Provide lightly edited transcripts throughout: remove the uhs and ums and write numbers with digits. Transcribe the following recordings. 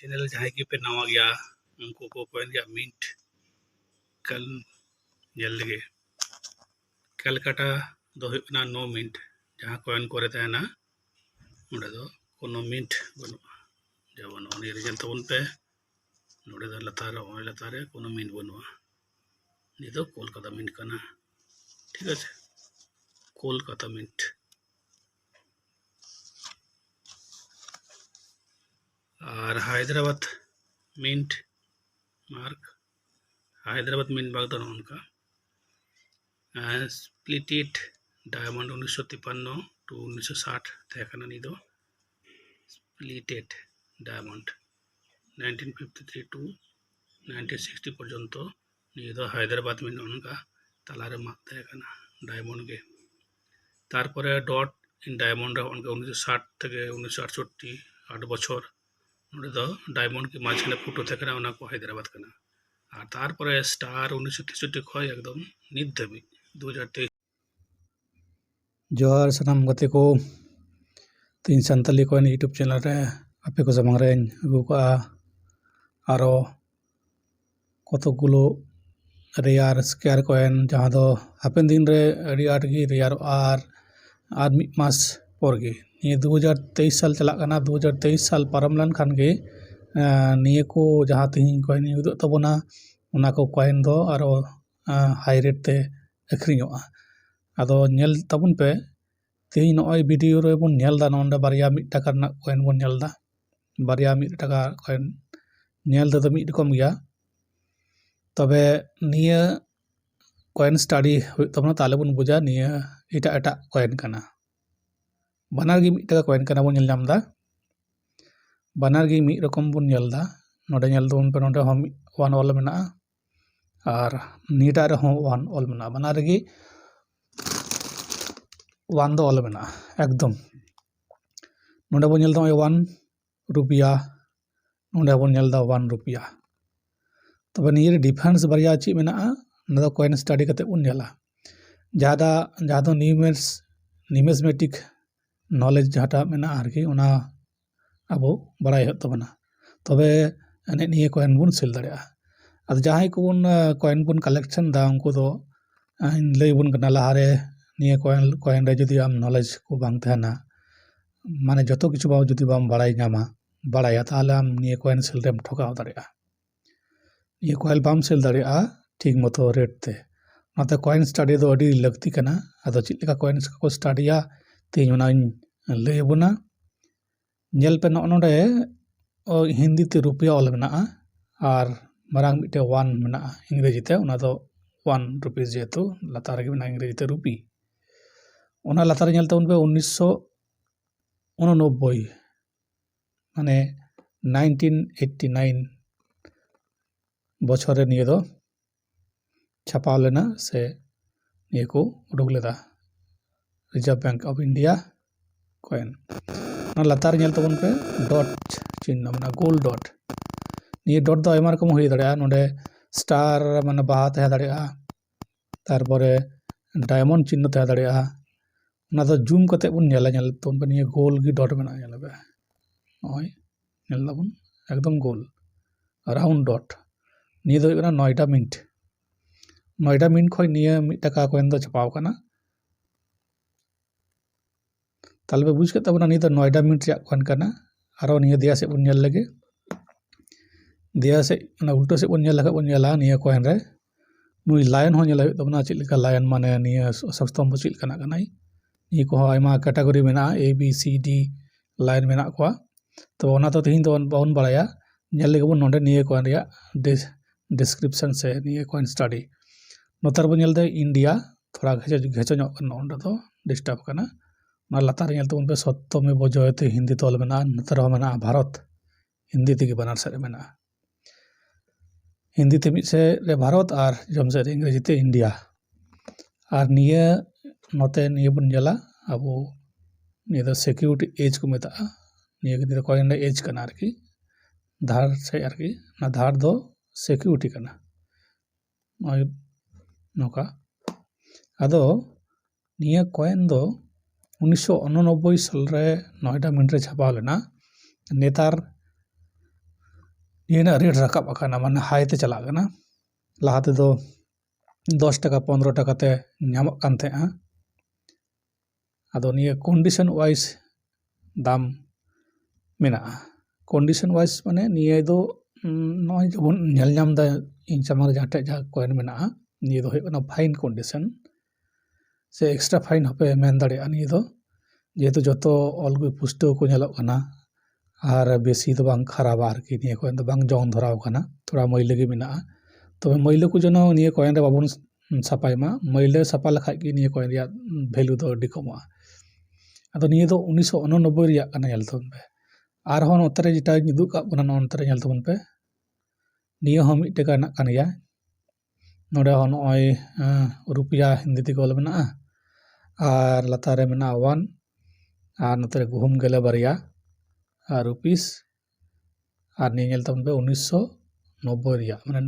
Channel जहाँ की पे नवा गया उनको को कॉइन गया मिंट कल जल लगे कैलकाटा दो हुई ना नो मिंट जहाँ कॉइन करे तहना नोडे दो कोनो मिंट बनुआ जवन उनी रिजल्ट तबन पे नोडे दो लतारे कोनो मिंट बनुआ नि दो कोलकाता मिंट कना ठीक है कोलकाता मिंट और Hyderabad mint mark Hyderabad mint बाग दो उनका स्प्लिटेड डायमंड 1953 टू 1960 तहकना नी दो स्प्लिटेड डायमंड 1953 टू 1960 पर्यंत नी दो हैदराबाद मिंट उनका तलारे माग तहकना डायमंड के तारपरे डॉट इन डायमंड उनका 1960 থেকে 1968 8 বছর नोडे दो डायमंड की माঝখানে ফুটো तहकना उना को हैदराबाद कना और तारपरे स्टार 1963 खय एकदम नित धाबी 2023 जोहार सनाम गते को तीन संताली कॉइन यूट्यूब चैनल रे आपे को सामने रे अगु का आरो कतगुलो रेयर स्केयर कॉइन जहाँ दो हापेन दिन रे अड़ी आट गी रेयर आर मिड मास पर गे ये 2023 साल चला कना 2023 साल पारम लन खान गे निये को जहाँ तीन कॉइन युदो तबना उना को कॉइन दो आरो हाई रेट ते अखरियोआ आदो नेल तबन पे तीन नॉय वीडियो रे बन नेल दा नोंडा बारिया मिड टाका रना कॉइन बन नेल दा बारिया मिड टाका कॉइन नेल दा मिड रकम गया तबे निया कॉइन स्टडी तबना ताले बन बुझा निया एटा कॉइन कना बानार गी मिड टाका कॉइन कना बन नेल नाम दा बानार गी मिड रकम बन नेल दा नोडे नेल दो पे नोडे हम वन ऑल मेना और नीटा रे हम वन ऑल मेना बानार गी वन दो ऑल मेना एकदम नोडे बन नेल दा 1 रुपया नोडे बन नेल दा 1 रुपया तबे निये डिफरेंस बारिया ची मेना ना कॉइन स्टडी कते बन नेला जहाँ दो न्यूमेरिक नॉलेज जहाँटा मेना आरकी उना अब बड़ाई हो तबना तबे एने निये कॉइन बन सेल दाड़िया अब जहाँ को बन कॉइन बन कलेक्शन दा उनको दो लई बन कना लहारे निये कॉइन रे जदि आम नॉलेज को बांग तहना माने जतो किछु बाव जदि बाम बड़ाई नामा बड़ाया ताहले आम निये कॉइन सेल रेम ठोकाव दाड़िया ये कॉइन बाम सेल दाड़िया ठीक मतो रेट ते नाते कॉइन स्टडी दो अडी लगती कना आदो चिलेका कॉइन को स्टडीया तीन उना लई बुना नेल पे नोडे हिंदी ते रुपया ऑल मेना और मारांग मिटे 1 मेना इंग्रेजी ते उना दो 1 रुपीस जेतु लतार गे मेना इंग्रेजी ते रुपी उना लतार नेल तबन पे 1989 माने 1989 बछर रे निये दो छापा लेना से निये को उडुक लेदा Reserve Bank of India coin ना लतार नेल तबन पे डॉट चिन्ह माने गोल डॉट निये डॉट दो आयमा रकम हुई दाड़िया नोडे स्टार माने बाहा तहे दाड़िया तारपरे डायमंड चिन्ह तहे दाड़िया ना दो जूम कते बन नेला नेल तबन पे निये गोल गी डॉट मेना नेला बे ओय नेल दाबन एकदम गोल राउंड डॉट निये दो ना नोएडा मिंट खय निये मिड टाका कॉइन दो छपाव कना ताले पे बुझ के तबना निये दो नोएडा मिंट रे कॉइन कना आरो निये दिया से बन नेल लगे दिया से ना उल्टो से बन नेल लगा बन नेला निये कॉइन रे नुई लायन हो नेल तबना चिलिका लायन माने निये सस्तंभ चिल कना कनाई निये को आयमा कैटेगरी मेना A B C D line मेना को तो ओना तो तीन दो बाउन बड़ाया नेल लगे बन नोडे निये कॉइन रे डिस्क्रिप्शन से निये कॉइन स्टडी नोतार बन नेल दे इंडिया थोड़ा घेचो ᱧᱚᱜ कना ओंडे दो डिस्टर्ब कना ना लतार नेल तबन पे सत्य में बजयते हिंदी तोल मेना नोतार हो मेना भारत हिंदी ते बनार से मेना हिंदी ते मिद से रे भारत और जम से इंग्रेजी ते इंडिया और निये नोते निये बन नेला अब निये दो सिक्योरिटी एज को मेता निये के कॉइन रे एज कना आरकी धार से आरकी ना धार दो सिक्योरिटी कना नौका आदो निये कॉइन दो 1989 साल रे नोएडा मिंट रे छापा लेना नेतार ᱱᱤᱭᱟᱹ ᱨᱮᱴ ᱨᱟᱠᱟᱵ ᱟᱠᱟᱱᱟ ᱢᱟᱱᱮ ᱦᱟই ᱛᱮ ᱪᱟᱞᱟᱜ ᱠᱟᱱᱟ ᱞᱟᱦᱟ ᱛᱮᱫᱚ 10 ᱴᱟᱠᱟ 15 ᱴᱟᱠᱟ ᱛᱮ ᱧᱟᱢᱚᱜ ᱠᱟᱱ ᱛᱟᱦᱮᱸᱜᱼᱟ ᱟᱫᱚ ᱱᱤᱭᱟᱹ ᱠᱚᱱᱰᱤᱥᱚᱱ ᱳᱣᱟইজ দাম ᱢᱮᱱᱟᱜᱼᱟ ᱠᱚᱱᱰᱤᱥᱚᱱ ᱳᱣᱟইজ ᱢᱟᱱᱮ ᱱᱤᱭᱟᱹ ᱫᱚ ᱱᱚᱜᱼᱚᱭ ᱡᱮᱵᱚᱱ ᱧᱮᱞ ᱧᱟᱢ ᱮᱫᱟ ᱤᱧ ᱥᱟᱢᱟᱝ ᱨᱮ ᱡᱟᱦᱟᱸ ᱠᱚᱭᱮᱱ ᱢᱮᱱᱟᱜᱼᱟ ᱱᱤᱭᱟᱹ ᱫᱚ ᱦᱩᱭᱩᱜ ᱠᱟᱱᱟ ᱯᱷᱟᱭᱤᱱ ᱠᱚᱱᱰᱤᱥᱚᱱ ᱥᱮ ᱮᱠᱥᱴᱨᱟ ᱯᱷᱟᱭᱤᱱ ᱦᱚᱸᱯᱮ ᱢᱮᱱ ᱫᱟᱲᱮᱭᱟᱜᱼᱟ ᱱᱤᱭᱟᱹ ᱫᱚ ᱡᱮᱦᱮᱛᱩ ᱡᱚᱛᱚ ᱚᱞ ᱯᱩᱥᱴᱟᱹᱣ ᱠᱚ ᱧᱮᱞᱚᱜ ᱠᱟᱱᱟ ᱟᱨ ᱵᱮᱥᱤ ᱫᱚ ᱵᱟᱝ ᱠᱷᱟᱨᱟᱯᱟ ᱟᱨᱠᱤ ᱱᱤᱭᱟᱹ ᱠᱚᱭᱮᱱ ᱫᱚ ᱵᱟᱝ ᱡᱚᱝ ᱫᱷᱚᱨᱟᱣ ᱠᱟᱱᱟ ᱛᱷᱚᱲᱟ ᱢᱟᱹᱭᱞᱟᱹ ᱜᱮ ᱢᱮᱱᱟᱜᱼᱟ ᱛᱚᱵᱮ ᱢᱟᱹᱭᱞᱟᱹ ᱠᱚ যেন ᱱᱤᱭᱟᱹ ᱠᱚᱭᱮᱱ ᱨᱮ ᱵᱟᱵᱚᱱ ᱥᱟᱯᱟᱭ ᱢᱟ ᱢᱟᱹᱭᱞᱟᱹ ᱥᱟᱯᱟ ᱞᱮᱠᱷᱟᱡ ᱜᱮ ᱱᱤᱭᱟᱹ ᱠᱚᱭᱮᱱ ᱨᱮᱭᱟᱜ ᱵᱷᱮᱞᱩ ᱫᱚ ᱟᱹᱰᱤ ᱠᱚᱢᱚᱜᱼᱟ ᱟᱫᱚ ᱱᱤᱭᱟᱹ ᱫᱚ 1989 ᱨᱮᱭᱟᱜ ᱠᱟᱱᱟ ᱧᱮᱞ ᱛᱟᱵᱚᱱ ᱯᱮ ᱟᱨᱦᱚᱸ ᱱᱚᱛᱮ ᱨᱮ ᱡᱮᱴᱟᱧ ᱩᱫᱩᱜ ᱠᱟᱜ ᱵᱚᱱᱟ ᱱᱚᱛᱮ ᱨᱮ ᱧᱮᱞ ᱛᱟᱵᱚᱱ ᱯᱮ ᱱᱤᱭᱟᱹ ᱦᱚᱸ 1 টাকা ᱨᱮᱱᱟᱜ ᱠᱟᱱ ᱜᱮᱭᱟ ᱱᱚᱰᱮ ᱦᱚᱸ ᱱᱚᱜᱼᱚᱭ ᱨᱩᱯᱤᱭᱟ ᱦᱤন্দি ᱛᱮ ᱚᱞ ᱢᱮᱱᱟᱜᱼᱟ ᱟᱨ ᱞᱟᱛᱟᱨ ᱨᱮ ᱢᱮᱱᱟᱜᱼᱟ 1 ᱟᱨ ᱱᱚᱛᱮ ᱨᱮ ᱜᱩᱦᱩᱢ ᱜᱮᱞᱮ ᱵᱟᱨᱭᱟ ᱟᱨ ᱨᱩᱯᱤᱥ ᱟᱨ ᱱᱤᱭᱟᱹ ᱧᱮᱞ ᱛᱟᱵᱚᱱ ᱯᱮ 1990 ᱨᱮᱭᱟᱜ ᱢᱟᱱে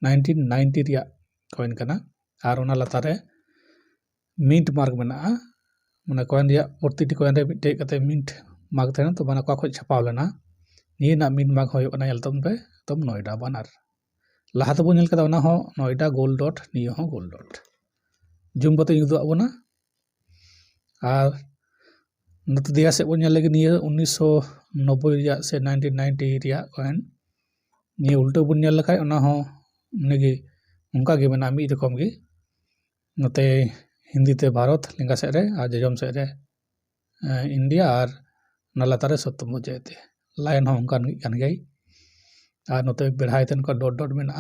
1990 ᱨᱮᱭᱟᱜ কয়েন ᱠᱟᱱᱟ ᱟᱨ ᱚᱱᱟ ᱞᱟᱛᱟᱨ ᱨᱮ মিন্ট মার্ক মেনাᱜᱼᱟ মানে কয়েন ᱨᱮᱭᱟᱜ প্রতিটি কয়েন রে মিটে কাতে মিন্ট মার্ক থাকেনা তো মানে ᱚᱠᱟ ᱠᱷᱚᱡ ᱪᱷᱟᱯᱟᱣ ᱞᱮᱱᱟ ᱱᱤᱭᱟᱹ ᱨᱮᱱᱟᱜ মিন্ট মার্ক ᱦᱩᱭᱩᱜ ᱠᱟᱱᱟ ᱧᱮᱞ ᱛᱟᱵᱚᱱ ᱯᱮ ᱛᱚᱢ ᱱᱚᱭᱰᱟ ᱵᱟᱱᱟᱨ ᱞᱟᱦᱟ ᱛᱮᱵᱚᱱ ᱧᱮᱞ ᱠᱟᱫᱟ ᱚᱱᱟ ᱦᱚᱸ ᱱᱚᱭᱰᱟ গোল্ড ডট ᱱᱤᱭᱟᱹ ᱦᱚᱸ গোল্ড ডট জুম ᱠᱟᱛᱮ ᱩᱫᱩᱜ ᱟᱵᱚᱱᱟ ᱟᱨ ᱱᱚᱛᱮ ᱫᱮᱭᱟ ᱥᱮᱫ ᱵᱚᱱ ᱧᱮᱞ ᱞᱮᱜᱮ ᱱᱤᱭᱟᱹ 1990 ᱨᱮᱭᱟᱜ ᱥᱮ 1990 ᱨᱮᱭᱟᱜ কয়েন ᱱᱤᱭᱟᱹ উল্টো ᱵᱚᱱ ᱧᱮᱞ ᱞᱮᱠᱷᱟᱡ ᱚᱱᱟ ᱦᱚᱸ ᱱᱤᱜᱮ ᱚᱱᱠᱟ ᱜᱮ ᱢᱮᱱᱟᱜᱼᱟ ᱢᱤᱫ ᱨᱚᱠᱚᱢ ᱜᱮ ᱱᱚᱛᱮ हिंदी ते भारत लिंगा सेड रे और जजम सेड रे इंडिया और नलातारे सप्तम जयते लाइन हो उनका कान गई और नते बेढ़ाइतन का डॉट डॉट में ना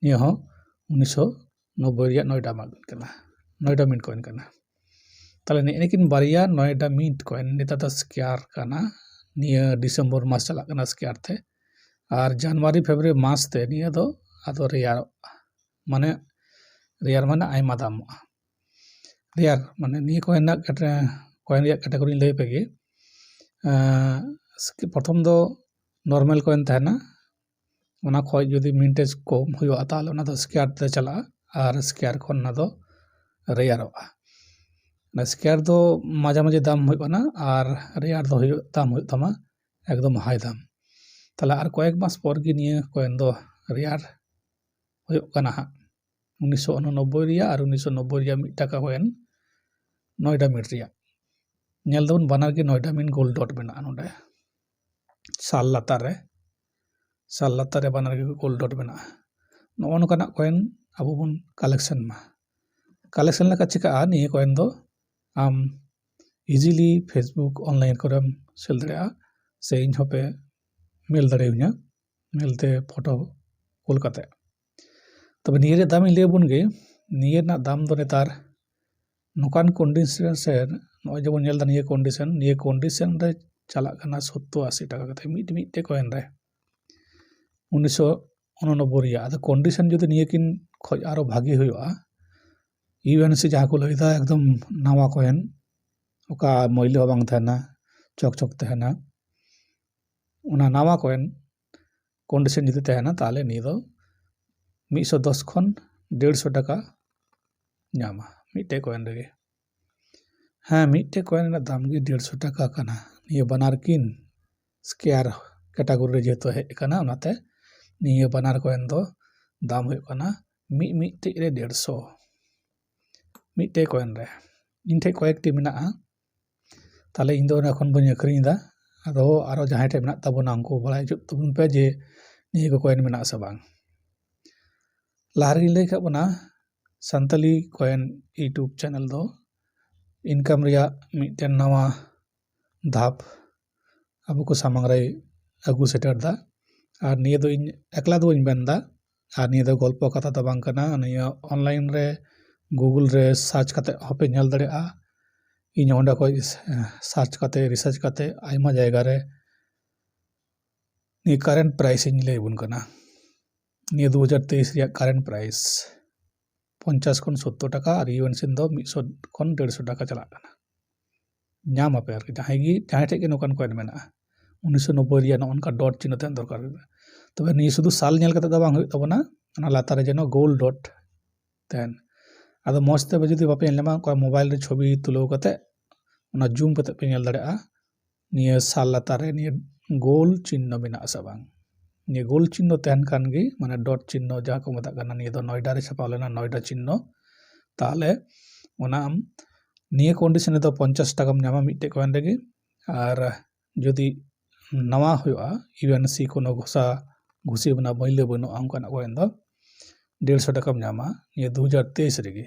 ये हो 1990 रिया नोएडा मार्क कना नोएडा मिंट कॉइन कना ताले ने लेकिन बारिया नोएडा मिंट कॉइन नेता दा स्क्वायर कना निया दिसंबर मास चला कना स्क्वायर थे और जनवरी फरवरी मास ते निया दो आदो रिया माने रिया माने आयमा दाम रियार माने निया कॉइन रिया कैटेगरी लय पेगे प्रथम दो नॉर्मल कॉइन तहना ओना खoj जदि मिंटेज कम हुआ ताले ओना दो स्क्वायर ते चला और स्क्वायर खन ना दो रियारोआ ना स्क्वायर दो माझे माझे दाम हुई ना और रियार दो दाम हुई तमा एकदम हाई दाम ताले और कয়েক मास पर गी निया कॉइन दो रियार हुई कना हा 1989 रिया और 1990 रिया 1 টাকা कॉइन नोएडा मिंट रिया नेल दोन बानार के नोएडा मिंट गोल्ड डॉट मेना नोडे साल लातार रे बानार के गोल्ड डॉट मेना नो नोकाना कॉइन अबो बन कलेक्शन लेका चिका निये कॉइन दो आम इजीली फेसबुक ऑनलाइन करम सेल दड़ेया से इन होपे मेल दड़ेउ냐 मेलते फोटो कुल कते तबे निये दाम ले बन गे निये ना दाम दो नेतार नोकान कंडीशन से नॉय जब नेल दा निये कंडीशन रे चला कना 70-80 টাকা कते मिटे कॉइन रे 1989 रिया आदा कंडीशन जदि निये किन खoj आरो भागी हुआ यूएनसी जहाँ को लइदा एकदम नवा कॉइन ओका मइलो बांग थाना चक चक तहना ओना नवा कॉइन कंडीशन जदि तहना ताले नि दो 110 खन 150 টাকা ᱧᱟᱢᱟ मिटे कॉइन रे हाँ मिटे कॉइन ना दाम गे 150 টাকা कना निये बनार किन स्क्वायर कैटेगरी रे जेतो हे कना ओनाते निये बनार कॉइन दो दाम हुई कना मिटे रे 150 मिटे कॉइन रे इन ठे कয়েকটি मेना ताले इन दो एखन बन अखरिኝ दा आदो आरो जहां ठे मेना ताबोना उनको बड़ाय जुत तबन पे जे निये को कॉइन मेना से बांग लाहरी लay का बना संतली कॉइन यूट्यूब चैनल दो इनकम रिया मिटेन नवा धाप अबो को सामंग रे अगु सेटर दा और निये दो इन एकला दो इन बेंदा और निये दो गल्प कथा दा बांग कना निये ऑनलाइन रे गूगल रे सर्च कते होपे नेल दड़ेया इन ओंडा को सर्च कते रिसर्च कते आयमा जायगा रे नि करेंट प्राइस इन ले बुन कना निये 2023 रिया करेंट प्राइस 50 खन 70 টাকা और यूएनसी दो 100 खन 150 টাকা चला कना नाम पे आर जहां ठे के नोकान कॉइन मेना 1990 रिया नोनका डॉट चिन्ह तहन दरकार तबे नि शुधु साल नेल कते दा बांग हुई तबना ओना लातार रे जेनो गोल्ड डॉट तहन आदो मस्त ते जदि बापे लेमा को मोबाइल रे छवि तुलो कते ओना जूम कते पे नेल दड़ेया निये साल लातार रे निये गोल चिन्ह मेना ase bang ये गोल चिन्ह तहन खान गी माने डॉट चिन्ह जहाँ को मता करना निये दो नोएडा रे छापा लेना नोएडा चिन्ह ताले ओना आम निये कंडीशन दो 50 टाका नामा मिट्टे कॉइन रेगी और जदि नवा हुआ यूएनसी कोनो घोषा घुसी बना बैले बनो अंकना कॉइन दो 150 टाका नामा ये 2023 रेगी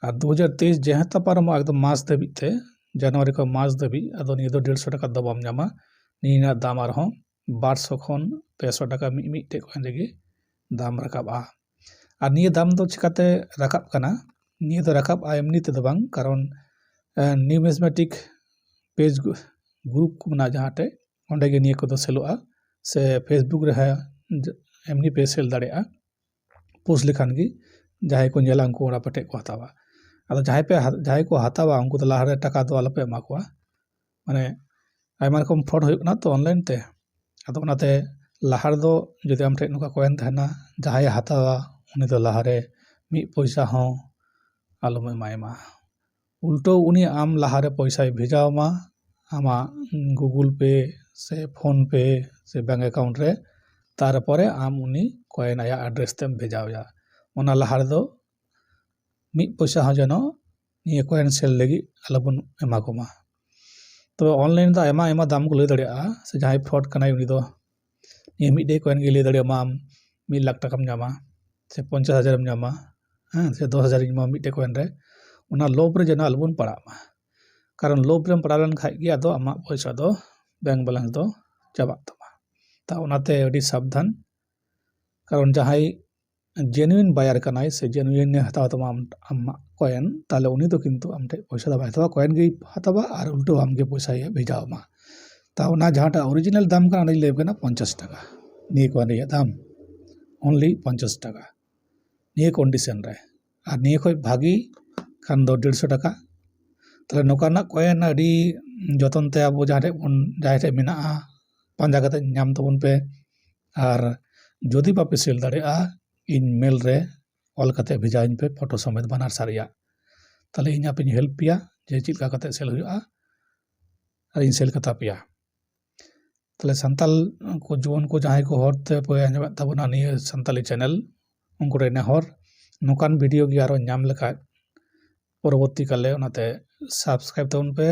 और 2023 जेहता पारम एकदम मास दबी थे जनवरी को मास दबी अदो निये दो 150 टाका दबाम नामा निये दाम आर हों 1200 खन 500 टाका मिट्टे कॉइन रेगी दाम रकाब आ और निये दाम दो चिकाते रकाब कना निये दो रकाब आ एमनी ते दो बांग कारण न्यूमिज्मेटिक पेज ग्रुप को मना जहाँटे ओंडे गे निये को दो सेलोआ से फेसबुक रे है एमनी पे सेल दाड़ेआ पोस्ट लेखान गी जहां को नेला उनको ओड़ा पटे को हतावा अदो जहां को हतावा उनको तो लाहरे टाका दो आलोपे एमा कोआ माने आयमा रकम फ्रॉड हुई ना तो ऑनलाइन ते अदो ओनाते लाहार दो जदि आम ठे नुका कॉइन तहना जहां हतावा उनी दो लाहारे मी पैसा हों आलोम एमायमा उल्टो उनी आम लाहारे पैसा भेजावमा आमा गूगल पे से फोन पे से बैंक अकाउंट रे तारपरे आम उनी कॉइन आया एड्रेस तेम भेजावया ओना लाहार दो मी पैसा हो जनो निये कॉइन सेल लगी अलबन एमा कोमा तो ऑनलाइन दा एमा दाम को ले दड़िया से जहां फ्रॉड कनाय उनी दो निये मिडे कॉइन गे ले दड़िया माम 1 लाख टाका न्यामा से 50,000 न्यामा हां से 10,000 न्यामा मिडे कॉइन रे उना लोभ रे जना अलबन पड़ामा कारण लोभ रे पड़ा लन खाय गे अदो आमा पैसा दो बैंक बैलेंस दो चाबा तमा ता उनाते अडी सावधान कारण जहां जेन्युइन बायर कनाय से जेन्युइन ने हताव तमा आमा कॉइन ताले उनी तो किंतु आमटे पैसा दा हतावा कॉइन गे हतावा और उल्टो आमगे पैसा ये भेजावमा ता उना जहाटा ओरिजिनल दाम का नहीं लेब कना 50 टाका निये कॉइन रे दाम ओनली 50 टाका निये कंडीशन रे और निये खोय भागी खान दो 150 टाका तले नोकाना कॉइन अडी जतन ते अब जहां मेना पांजा कते नाम तबन पे और जदि बापे सेल दाड़ेआ इन मेल रे ऑल कते भेजाइन पे फोटो समेत बनार सारिया तले इन आपे हेल्प पिया जे चिलका कते सेल हुआ और इन सेल कता पिया तले संताल को जुवन को जहां को होरते पे आंजम तबना निये संताली चैनल उनको रे नेहर नोकान वीडियो गी आरो नाम लेखा परवर्ती काले उनाते सब्सक्राइब तबन पे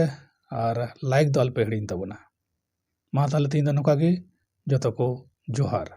और लाइक दो अल्पे हिड़िन तबना मा ताले तीन नोका गे जतो को जोहार।